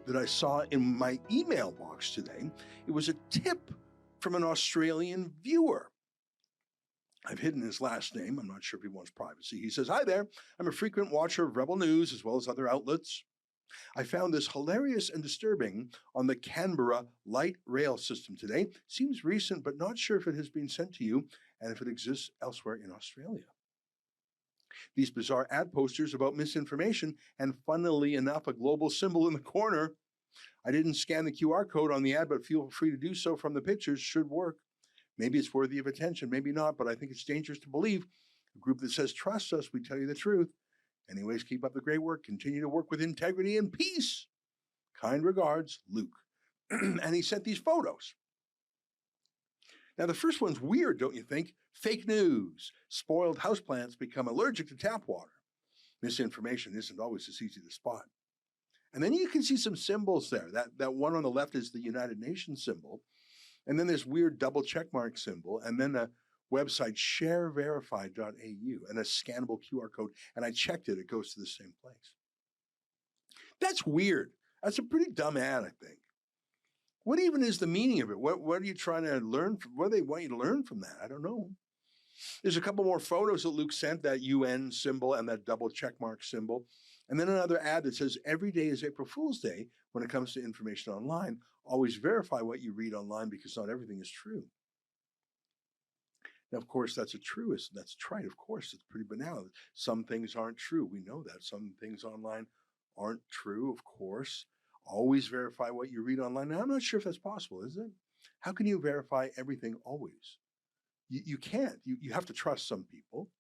that I saw in my email box today. It was a tip from an Australian viewer. I've hidden his last name. I'm not sure if he wants privacy. He says, "Hi there. I'm a frequent watcher of Rebel News as well as other outlets. I found this hilarious and disturbing on the Canberra light rail system today. Seems recent, but not sure if it has been sent to you and if it exists elsewhere in Australia. These bizarre ad posters about misinformation and, funnily enough, a global symbol in the corner. I didn't scan the QR code on the ad, but feel free to do so from the pictures. Should work. Maybe it's worthy of attention, maybe not, but I think it's dangerous to believe a group that says, trust us, we tell you the truth. Anyways, keep up the great work. Continue to work with integrity and peace. Kind regards, Luke." And he sent these photos. Now, the first one's weird, don't you think? Fake news. Spoiled houseplants become allergic to tap water. Misinformation isn't always as easy to spot. And then you can see some symbols there. That one on the left is the United Nations symbol. And then this weird double checkmark symbol. And then a website, shareverify.au, and a scannable QR code. And I checked it. It goes to the same place. That's weird. That's a pretty dumb ad, I think. What even is the meaning of it? What are you trying to learn from? What do they want you to learn from that? I don't know. There's a couple more photos that Luke sent, that UN symbol and that double checkmark symbol. And then another ad that says, "Every day is April Fool's Day when it comes to information online. Always verify what you read online because not everything is true." Now, of course, that's a truism. That's trite. Of course, it's pretty banal. Some things aren't true. We know that. Some things online aren't true, of course. Always verify what you read online. Now, I'm not sure if that's possible, is it? How can you verify everything always? You can't. You have to trust some people.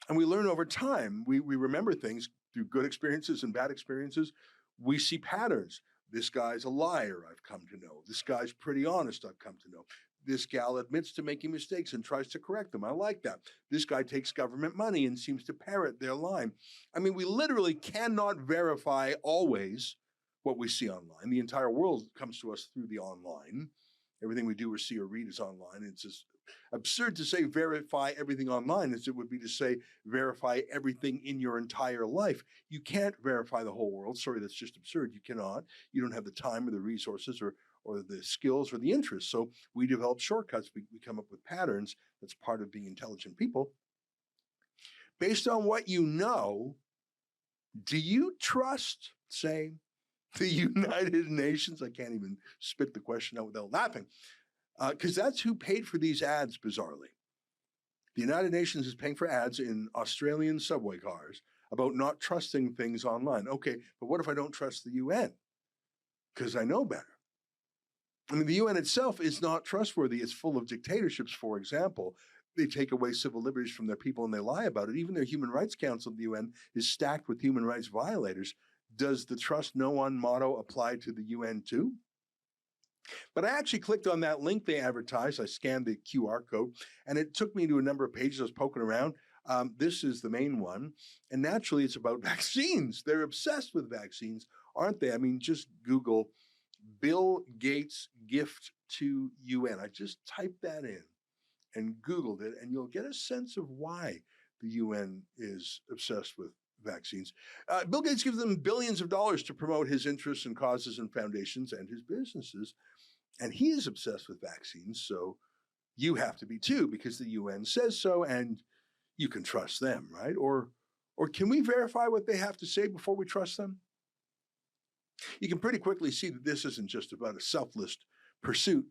And we learn over time. We remember things through good experiences and bad experiences. We see patterns. This guy's a liar, I've come to know. This guy's pretty honest, I've come to know. This gal admits to making mistakes and tries to correct them. I like that. This guy takes government money and seems to parrot their line. I mean, we literally cannot verify always what we see online. The entire world comes to us through the online. Everything we do or see or read is online. It's just absurd to say verify everything online as it would be to say verify everything in your entire life. You can't verify the whole world. Sorry, that's just absurd. You cannot. You don't have the time or the resources or the skills or the interests. So we develop shortcuts. We come up with patterns. That's part of being intelligent people. Based on what you know, do you trust, say, the United Nations? I can't even spit the question out without laughing. Because that's who paid for these ads, bizarrely. The United Nations is paying for ads in Australian subway cars about not trusting things online. Okay, but what if I don't trust the UN? Because I know better. I mean, the UN itself is not trustworthy. It's full of dictatorships, for example. They take away civil liberties from their people and they lie about it. Even their Human Rights Council of the UN is stacked with human rights violators. Does the trust no one motto apply to the UN too? But I actually clicked on that link they advertised. I scanned the QR code, and it took me to a number of pages. I was poking around. This is the main one. And naturally, it's about vaccines. They're obsessed with vaccines, aren't they? I mean, just Google Bill Gates gift to UN. I just typed that in and Googled it, and you'll get a sense of why the UN is obsessed with vaccines. Bill Gates gives them billions of dollars to promote his interests and causes and foundations and his businesses. And he is obsessed with vaccines, so you have to be too, because the UN says so, and you can trust them, right? Or can we verify what they have to say before we trust them? You can pretty quickly see that this isn't just about a selfless pursuit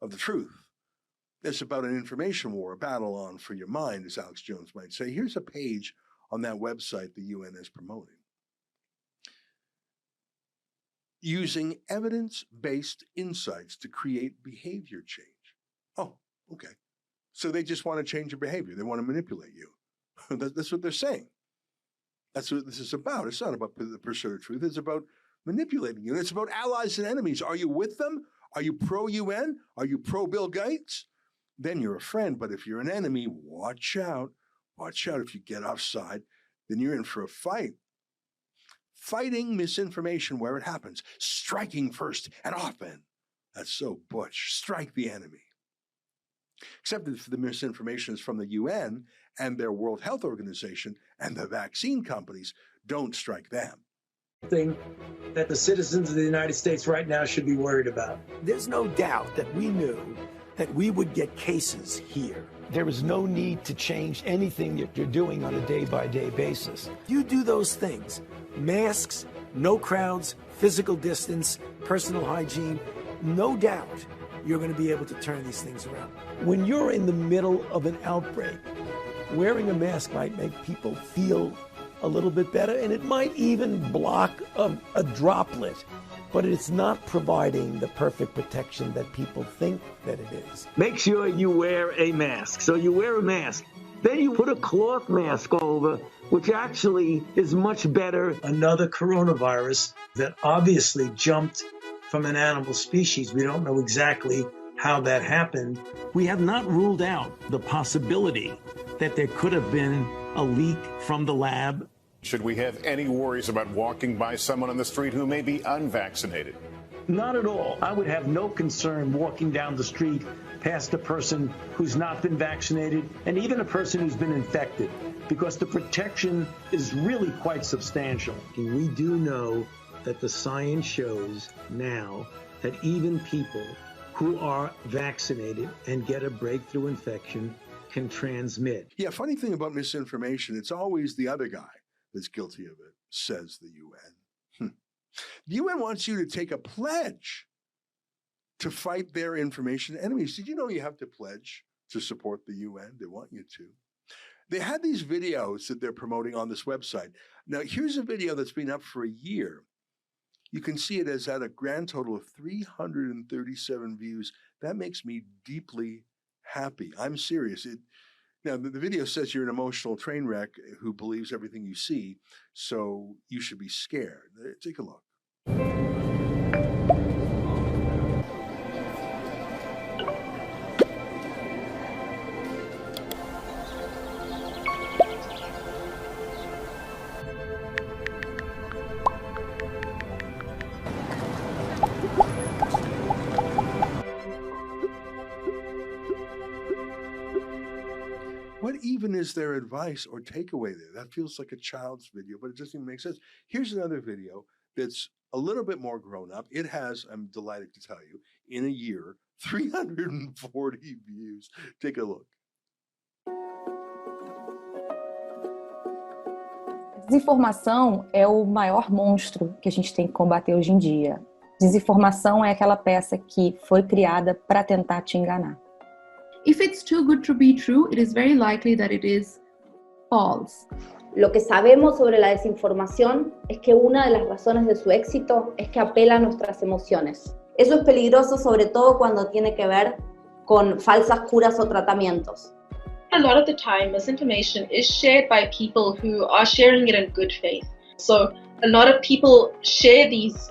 of the truth. It's about an information war, a battle on for your mind, as Alex Jones might say. Here's a page on that website the UN is promoting. Using evidence-based insights to create behavior change. Oh, okay. So they just want to change your behavior. They want to manipulate you. That's what they're saying. That's what this is about. It's not about the pursuit of truth. It's about manipulating you. It's about allies and enemies. Are you with them? Are you pro-UN? Are you pro-Bill Gates? Then you're a friend. But if you're an enemy, watch out. Watch out. If you get offside, then you're in for a fight. Fighting misinformation where it happens. Striking first and often. That's so butch. Strike the enemy. Except if the misinformation is from the UN and their World Health Organization and the vaccine companies, don't strike them. Thing that the citizens of the United States right now should be worried about. There's no doubt that we knew that we would get cases here. There is no need to change anything that you're doing on a day-by-day basis. You do those things, masks, no crowds, physical distance, personal hygiene, no doubt you're going to be able to turn these things around. When you're in the middle of an outbreak, wearing a mask might make people feel a little bit better, and it might even block a droplet, but it's not providing the perfect protection that people think that it is. Make sure you wear a mask. So you wear a mask. Then you put a cloth mask over, which actually is much better. Another coronavirus that obviously jumped from an animal species. We don't know exactly how that happened. We have not ruled out the possibility that there could have been a leak from the lab. Should we have any worries about walking by someone on the street who may be unvaccinated? Not at all. I would have no concern walking down the street past a person who's not been vaccinated and even a person who's been infected, because the protection is really quite substantial. And we do know that the science shows now that even people who are vaccinated and get a breakthrough infection can transmit. Yeah, funny thing about misinformation, it's always the other guy that's guilty of it, says the UN. The UN wants you to take a pledge to fight their information enemies. Did you know you have to pledge to support the UN? They want you to. They had these videos that they're promoting on this website. Now, here's a video that's been up for a year. You can see it has had a grand total of 337 views. That makes me deeply happy. I'm serious. Now, the video says you're an emotional train wreck who believes everything you see, so you should be scared. Take a look. What even is their advice or takeaway there? That feels like a child's video, but it doesn't even make sense. Here's another video that's a little bit more grown up. It has, I'm delighted to tell you, in a year, 340 views. Take a look. Desinformação é o maior monstro que a gente tem que combater hoje em dia. Desinformação é aquela peça que foi criada para tentar te enganar. If it's too good to be true, it is very likely that it is false. Lo que sabemos sobre la desinformación es que una de las razones de su éxito es que apela a nuestras emociones. Eso es peligroso sobre todo cuando tiene que ver con falsas curas o tratamientos. A lot of the time, misinformation is shared by people who are sharing it in good faith. So a lot of people share these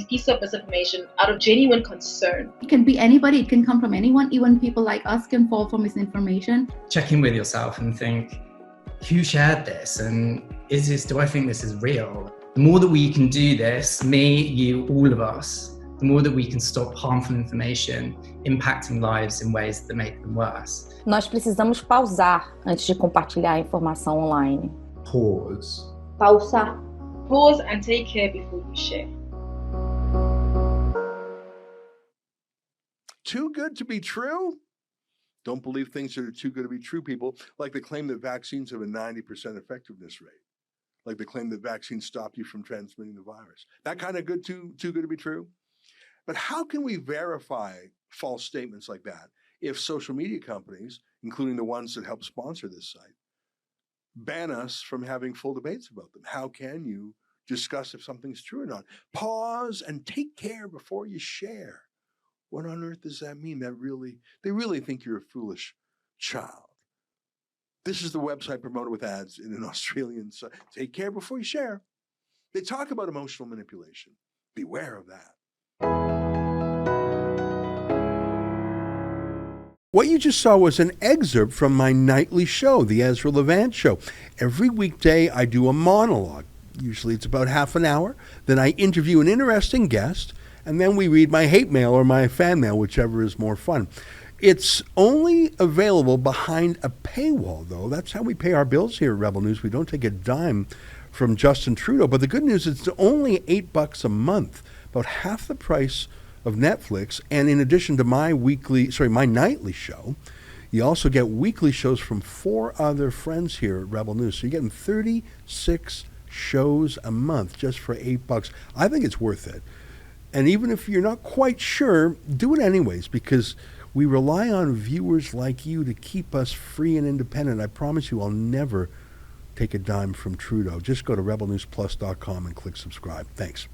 pieces of misinformation out of genuine concern. It can be anybody, it can come from anyone, even people like us can fall for misinformation. Check in with yourself and think, who shared this? And do I think this is real? The more that we can do this, me, you, all of us, the more that we can stop harmful information impacting lives in ways that make them worse. Nós precisamos pausar antes de compartilhar a informação online. Pause. Pausa. Pause and take care before you share. Too good to be true? Don't believe things that are too good to be true, people, like the claim that vaccines have a 90% effectiveness rate, like the claim that vaccines stop you from transmitting the virus. That kind of too good to be true? But how can we verify false statements like that if social media companies, including the ones that help sponsor this site, ban us from having full debates about them? How can you discuss if something's true or not? Pause and take care before you share. What on earth does that mean? They really think you're a foolish child. This is the website promoted with ads in an Australian site. Take care before you share. They talk about emotional manipulation. Beware of that. What you just saw was an excerpt from my nightly show, the Ezra Levant Show. Every weekday, I do a monologue. Usually it's about half an hour. Then I interview an interesting guest, and then we read my hate mail or my fan mail, whichever is more fun. It's only available behind a paywall, though. That's how we pay our bills here at Rebel News. We don't take a dime from Justin Trudeau. But the good news is it's only $8 a month, about half the price of Netflix. And in addition to my nightly show, you also get weekly shows from 4 other friends here at Rebel News. So you're getting 36 shows a month just for $8. I think it's worth it. And even if you're not quite sure, do it anyways, because we rely on viewers like you to keep us free and independent. I promise you I'll never take a dime from Trudeau. Just go to rebelnewsplus.com and click subscribe. Thanks.